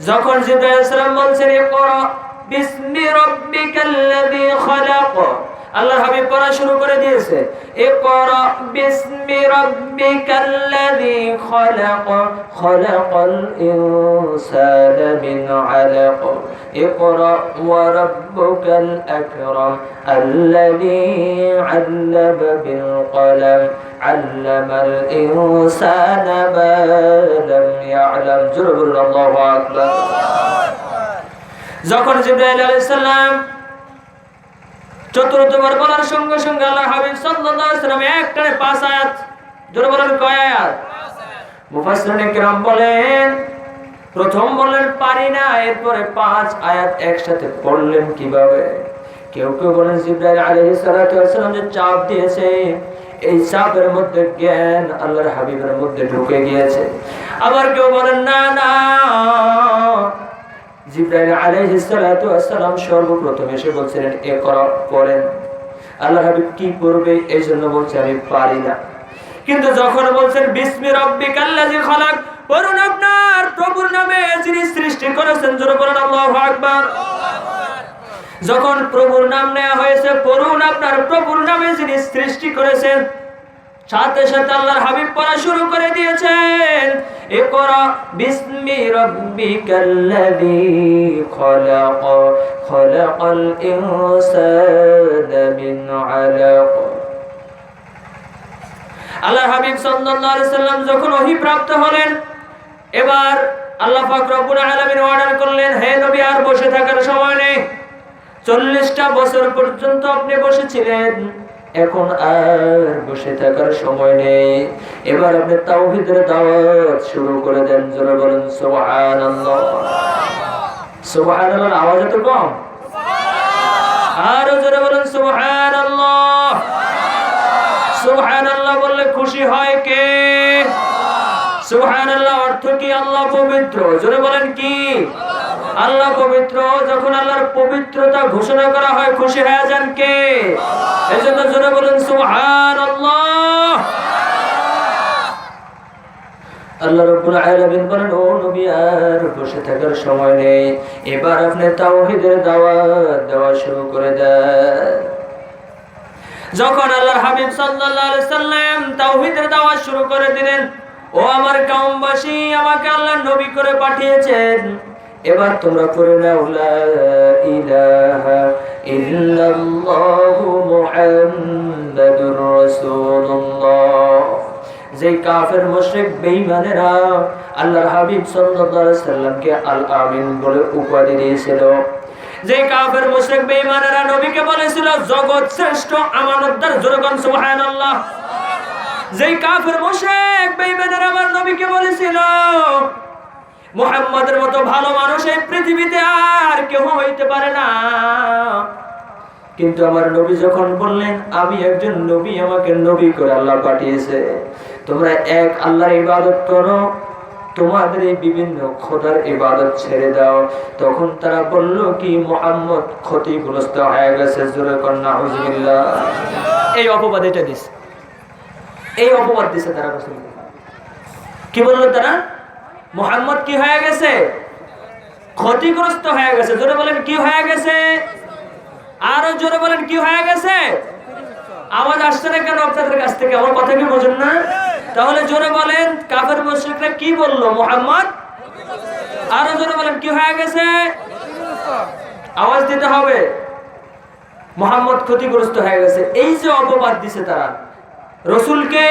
যখন জিবরাইল আলাইহিস সালাম বলছেন ইকরা বিসমি রাব্বিকাল্লাযী খালাক, আল্লাহর হাবিব পড়া শুরু করে দিয়েছে ইকরা বিসমি রাব্বিকাল্লাযী খালাক খালাকাল ইনসানা মিন আলাক ইকরা ওয়া রাব্বুকাল আকরাম আল্লাযী আল্লামা বিল কলম আল্লামাল ইনসানা মা লাম ইয়ালাম। জোরে বলুন আল্লাহু আকবার। যখন জিবরাইল আলাইহিস সালাম চতুর্থবার বলার সঙ্গে সঙ্গে আল্লাহর হাবিব সাল্লাল্লাহু আলাইহি ওয়াসাল্লাম একটানে 5 আয়াত, জোরে বলেন কয় আয়াত? মুফাসসিরিনে কিরাম বলেন প্রথম বললেন পারি না, এরপরে 5 আয়াত একসাথে পড়লেন কিভাবে? কেউ কেউ বলেন জিবরাইল আলাইহিস সালাতু ওয়াস সালাম যে চাপ দিয়েছে, এই চাপের মধ্যে জ্ঞান আল্লাহর হাবিবের মধ্যে ঢুকে গিয়েছে। আবার কেউ বলেন না না, জিবরাইল আলাইহিস সালাতু ওয়াস সালাম সর্বপ্রথম এসে বলছিলেন ইকরা পড়েন। আল্লাহর হাবিব কি করবে এই জন্য বলছে আমি পারি না। কিন্তু যখন বলছেন বিসমি রাব্বিকাল্লাযী খালাক, পড়ুন আপনার প্রভুর নামে যিনি সৃষ্টি করেছেন, জোরে বলেন আল্লাহু আকবার। যখন প্রভুর নাম নেওয়া হয়েছে, পড়ুন আপনার প্রভুর নামে যিনি সৃষ্টি করেছেন, সাথে সাথে আল্লাহর হাবিব পড়া শুরু করে দিয়েছেন ইকরা বিসমি রাব্বিকাল্লাযী খালাক খালাকাল ইনসানা মিন আলাক। আল্লাহর হাবিব সাল্লাল্লাহু আলাইহি সাল্লাম যখন ওহী প্রাপ্ত হলেন, এবার আল্লাহ পাক রব্বুল আলামিন অর্ডার করলেন হে নবী আর বসে থাকার সময় নেই। 40টা বছর পর্যন্ত আপনি বসেছিলেন, এখন আর বসে থাকার সময় নেই। এবার আপনি তাওহীদের দাওয়াত শুরু করে দেন। জোরে বলেন সুবহানাল্লাহ। সুবহানাল্লাহর আওয়াজ এত কম, আরো জোরে বলেন সুবহানাল্লাহ। সুবহানাল্লাহ বললে খুশি হয় কে? সুবহানাল্লাহ অর্থ কি? আল্লাহ পবিত্র। জোরে বলেন কি? আল্লাহ পবিত্র। যখন আল্লাহর পবিত্রতা ঘোষণা করা হয় খুশি হয়ে যান কে? এজন্য জোরে বলেন সুবহানাল্লাহ। আল্লাহ রাব্বুল আলামিন বলেন ও নবী আর বসে থাকার সময় নেই, এবার আপনি তাওহীদের দাওয়াত দেওয়া শুরু করে দেন। যখন আল্লাহর হাবিব সাল্লাল্লাহু আলাইহি সাল্লাম তাওহীদের দাওয়াত শুরু করে দিলেন, ও আমার কওমবাসী আমাকে আল্লাহ নবী করে পাঠিয়েছেন, এবার তোমরা পড়ে নাও লা ইলাহা ইল্লাল্লাহু মুহাম্মাদুর রাসূলুল্লাহ। যে কাফের মুশরিক বেঈমানেরা আল্লাহর হাবিব সাল্লাল্লাহু আলাইহি সাল্লামকে আল আমিন বলে উপাধি দিয়েছিল, যে কাফের মুশরিক বেঈমানেরা নবীকে বলেছিল জগৎ শ্রেষ্ঠ আমানতদার, জোরে বলেন সুবহানাল্লাহ। যে কাফের মুশরিক বেঈমানেরা আমার নবীকে বলেছিল মুহাম্মদের মতো ভালো মানুষ এই পৃথিবীতে আর কেউ হইতে পারে না, কিন্তু আমার নবী যখন বললেন আমি একজন নবী, আমাকে নবী করে আল্লাহ পাঠিয়েছে, তোমরা এক আল্লাহর ইবাদত করো, তোমাদের এই বিভিন্ন খোদার ইবাদত ছেড়ে দাও, তখন তারা বলল কি মুহাম্মদ ক্ষতিগ্রস্ত হয়ে গেছে। জোরে কর নাউজুবিল্লাহ। এই অপবাদ এটা দিছে। এই অপবাদ দিছে তারা রাসূলকে। কি বললো তারা? মুহাম্মদ কি হয়ে গেছে? ক্ষতিগ্রস্ত হয়ে গেছে। জোরে বলেন কি হয়ে গেছে? আরো জোরে বলেন কি হয়ে গেছে? আওয়াজ আসছে না কেন আপনাদের কাছ থেকে? আমার কথা কি বোঝেন না? তাহলে জোরে বলেন কাফের মুশরিকরা কি বললো? মুহাম্মদ আরো জোরে বলেন কি হয়ে গেছে? আওয়াজ দিতে হবে। মুহাম্মদ ক্ষতিগ্রস্ত হয়ে গেছে। এই যে অপবাদ দিছে তারা, রাসূলকে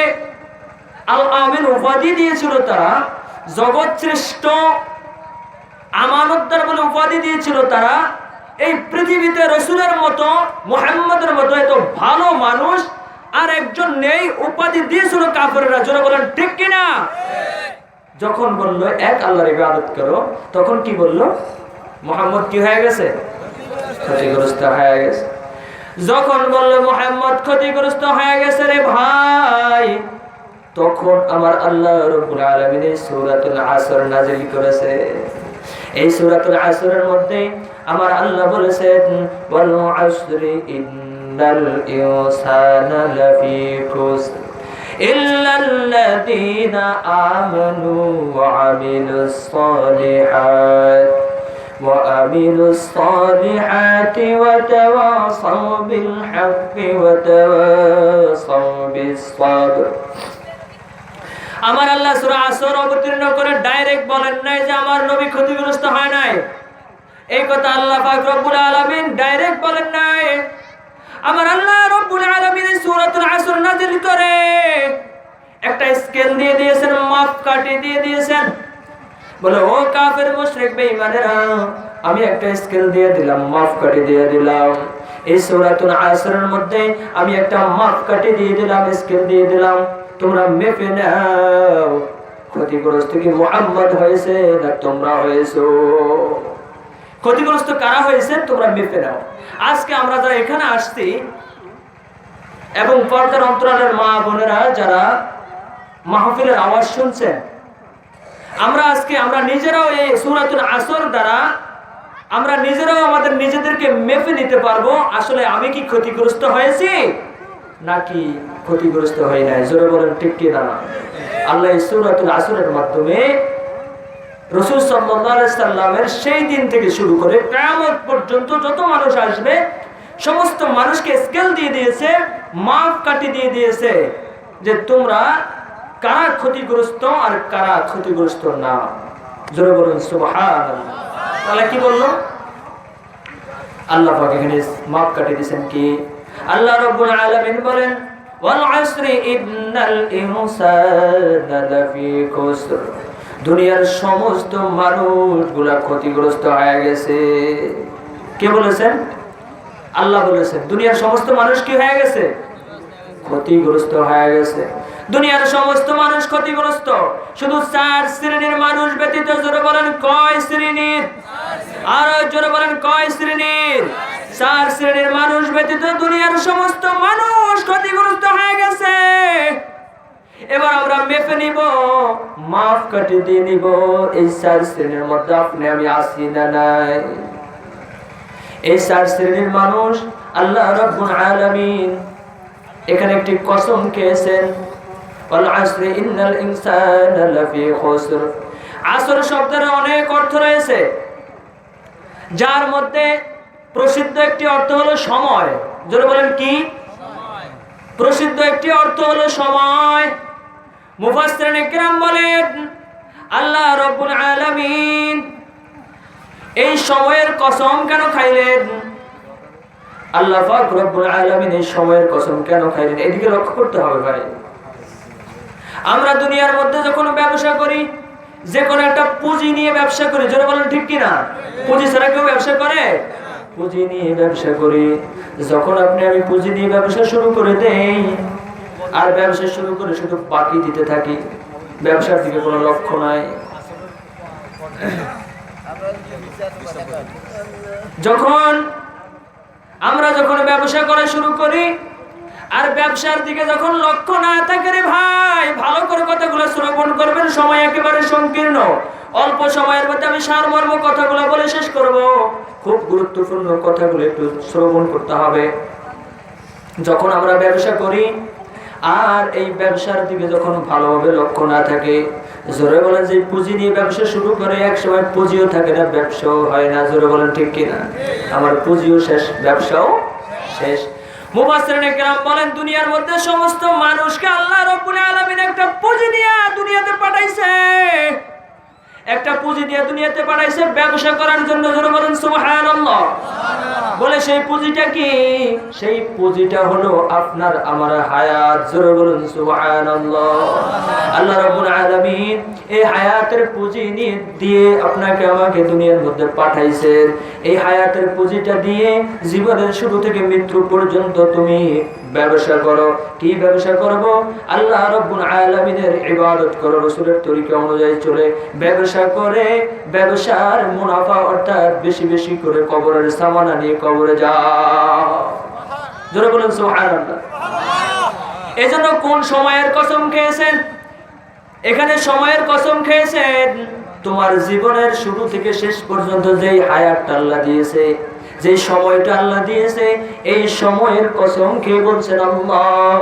আল আমিন উপাধি দিয়েছিল তারা, জগৎ শ্রেষ্ঠ আমানতদার বলে উপাধি দিয়েছিল তারা। এই পৃথিবীতে রাসূলের মতো মুহাম্মদের মতো এত ভালো মানুষ আর একজন নেই, উপাধি দিয়েছিল কাফেররা। জোরে বলেন ঠিক কিনা? যখন বলল এক আল্লাহর ইবাদত করো, তখন কি বলল? মুহাম্মদ কি হয়ে গেছে? ক্ষতিগ্রস্ত হয়ে গেছে। যখন বলল মুহাম্মদ ক্ষতিগ্রস্ত হয়ে গেছে রে ভাই, তখন আমার আল্লাহ রাব্বুল আলামিন সূরাতুল আসর নাযিল করেছে। এই সূরাতুল আসরের মধ্যে আমার আল্লাহ বলেছেন ওয়াল আসরি ইন্নাল ইনসানা লাফি খুসর ইল্লাল্লাযীনা আমানু ওয়া আমিলুস সালিহাত ওয়াতাওয়াসাউ বিল হাক্কি ওয়াতাওয়াসাউ বিস সাবর। আমার আল্লাহ সূরা আসর অবতীর্ণ করে ডাইরেক্ট বলেন নাই যে আমার নবী ক্ষতিগ্রস্ত হয় নাই। এই কথা আল্লাহ পাক রব্বুল আলামিন ডাইরেক্ট বলেন নাই। আমার আল্লাহ রব্বুল আলামিন সূরাতুল আসর নাযিল করে একটা স্কেল দিয়ে দিয়েছেন, মাপকাঠি দিয়ে দিয়েছেন। বলে ও কাফের মুশরিক বেঈমানেরা, আমি একটা স্কেল দিয়ে দিলাম, মাপকাঠি দিয়ে দিলাম। এই সূরাতুল আসরের মধ্যে আমি একটা মাপকাঠি দিয়ে দিলাম, স্কেল দিয়ে দিলাম, তোমরা মেপে নাও ক্ষতিগ্রস্ত কি মুহাম্মদ হয়েছে না তোমরা হয়েছো। ক্ষতিগ্রস্ত কারা হয়েছে তোমরা মেপে নাও। আজকে আমরা যারা এখানে আসছি এবং পর্দার অন্তরালের মা বোনেরা যারা মাহফিলের আওয়াজ শুনছেন, আমরা নিজেরাও এই সূরাতুল আসর দ্বারা আমরা নিজেরাও আমাদের নিজেদেরকে মেপে নিতে পারবো আসলে আমি কি ক্ষতিগ্রস্ত হয়েছি নাকি ক্ষতিগ্রস্ত হই নাই। জোরে বলেন ঠিক কি না? আল্লাহ এই সূরাতুল আসরের মাধ্যমে রাসূল সাল্লাল্লাহু আলাইহি সাল্লামের সেই দিন থেকে শুরু করে কিয়ামত পর্যন্ত যত মানুষ আসবে সমস্ত মানুষকে স্কেল দিয়ে দিয়েছে, মাপকাঠি দিয়ে দিয়েছে যে তোমরা কারা ক্ষতিগ্রস্ত আর কারা ক্ষতিগ্রস্ত না। জোরে বলুন সুবহানাল্লাহ। তাহলে কি বললো আল্লাহ পাক এখানে মাপকাঠি দিয়েছেন? কি আল্লাহ রাব্বুল আলামিন বলেন ওয়াল আসরি ইন্নাল ইনসানা লাফি খুসর। দুনিয়ার সমস্ত মানুষগুলা ক্ষতিগ্রস্ত হয়ে গেছে। কে বলেছেন? আল্লাহ বলেছেন দুনিয়ার সমস্ত মানুষ কি হয়ে গেছে? ক্ষতিগ্রস্ত হয়ে গেছে। দুনিয়ার সমস্ত মানুষ ক্ষতিগ্রস্ত, শুধু 4 শ্রেণীর মানুষ ব্যতীত। জোরে বলেন কয় শ্রেণীর? আর জোরে বলেন কয় শ্রেণীর? 4 শ্রেণীর মানুষ ব্যতীত দুনিয়ার সমস্ত মানুষ ক্ষতিগ্রস্ত হয়ে গেছে। এবার আমরা মেপে নিব, মাপ কাটি দিয়ে নিব এই 4 শ্রেণীর মধ্যে আপনি আমি আছি না নাই। এই 4 শ্রেণীর মানুষ আল্লাহ রাব্বুল আলামিন এখানে একটি কসম খেয়েছেন ওয়াল আসরি ইন্নাল ইনসানা লাফি খুসর। আসর শব্দের অনেক অর্থ রয়েছে, যার মধ্যে প্রসিদ্ধ একটি অর্থ হলো সময়। জোরে বলেন কি? প্রসিদ্ধ একটি অর্থ হলো সময়। মুফাসসিরিন কিরাম বলেন আল্লাহ রাব্বুল আলামিন এই সময়ের কসম কেন খাইলেন? আল্লাহ পাক রব্বুল আলামিন এই সময়ের কসম কেন খাইলেন? এদিকে লক্ষ্য করতে হবে ভাই। আমরা দুনিয়ার মধ্যে যখন ব্যবসা করি, যে কোনো একটা পুঁজি নিয়ে ব্যবসা করি, জোরে বলেন ঠিক কিনা? পুঁজি ছাড়া কেউ ব্যবসা করে? পুঁজি নিয়ে ব্যবসা করি। যখন আপনি আমি পুঁজি নিয়ে ব্যবসা শুরু করে দেই আর ব্যবসা শুরু করে শুধু বাকি দিতে থাকি, ব্যবসার দিকে কোনো লক্ষ্য নাই। যখন ব্যবসা করা শুরু করি আর ব্যবসার দিকে যখন লক্ষ্য না থাকে রে ভাই, ভালো করে কথাগুলো শ্রবণ করবেন। সময় একেবারে সংকীর্ণ, অল্প সময়ের মধ্যে আমি সারমর্ম কথাগুলো বলে শেষ করব। খুব গুরুত্বপূর্ণ কথাগুলো একটু শ্রবণ করতে হবে। যখন আমরা ব্যবসা করি আর এই ব্যবসার দিকে যখন ভালোভাবে লক্ষ্য না থাকে, জোরে বলেন, যে পুঁজি নিয়ে ব্যবসা শুরু করে এক সময় পুঁজিও থাকে না, ব্যবসাও হয় না। জোরে বলেন ঠিক কিনা? আমার পুঁজিও শেষ, ব্যবসাও শেষ। মুফাসসিরিনে কেরাম বলেন, দুনিয়ার মধ্যে সমস্ত মানুষকে আল্লাহ রাব্বুল আলামিন একটা পুঁজি দিয়ে দুনিয়াতে পাঠাইছে, একটা পুঁজি দিয়ে দুনিয়াতে পাঠাইছে ব্যবসা করার জন্য। জোরে বলেন সুবহানাল্লাহ। বলে সেই পুঁজিটা কি? সেই পুঁজিটা হলো আপনার আমার হায়াত। জোরে বলেন সুবহানাল্লাহ। আল্লাহ রাব্বুল আলামিন এই হায়াতের পুঁজি দিয়ে আপনাকে আমাকে দুনিয়ার মধ্যে পাঠাইছেন। এই হায়াতের পুঁজিটা দিয়ে জীবনের শুরু থেকে মৃত্যু পর্যন্ত তুমি ব্যবসা করো। কি ব্যবসা করব? আল্লাহ রাব্বুল আলামিনের ইবাদত করো, রাসূলের তরিকা অনুযায়ী চলে ব্যবসা করে ব্যবসার মুনাফা অর্থাৎ বেশি বেশি করে কবরের সামানা নিয়ে কবরে যাও। জোরে বলেন সুবহানাল্লাহ। এজন্য কোন সময়ের কসম খেয়েছেন? এখানে সময়ের কসম খেয়েছেন। তোমার জীবনের শুরু থেকে শেষ পর্যন্ত যেই হায়াতটা আল্লাহ দিয়েছে, যে সময়টা আল্লাহ দিয়েছে, এই সময়ের কসম খেয়ে বলছেন আল্লাহ,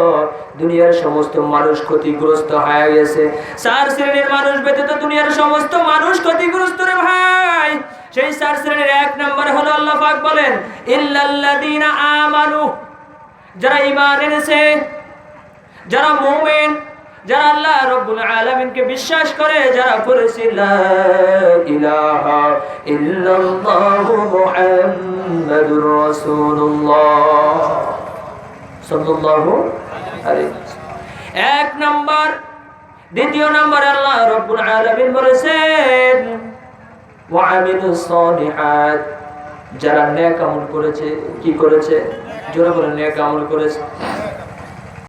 দুনিয়ার সমস্ত মানুষ ক্ষতিগ্রস্ত হয়ে গেছে। 4 শ্রেণীর মানুষ ব্যতীত দুনিয়ার সমস্ত মানুষ ক্ষতিগ্রস্ত রে ভাই। সেই 4 শ্রেণীর 1 নম্বর হলো আল্লাহ পাক বলেন ইল্লাল্লাযীনা আমানু, যারা ঈমান এনেছে, যারা মুমিন, যারা আল্লাহ রাব্বুল আলামিনকে বিশ্বাস করে, যারা করেছে লা ইলাহা ইল্লাল্লাহু মুহাম্মাদুর রাসূলুল্লাহ সাল্লাল্লাহু আলাইহি ওয়াসাল্লাম। 1 নম্বর। দ্বিতীয় নম্বরে আল্লাহ রাব্বুল আলামিন বলেছেন ওয়া আমিলুস সালিহাত, যারা নেক আমল করেছে। কি করেছে? জোরে বলেন, নেক আমল করেছে।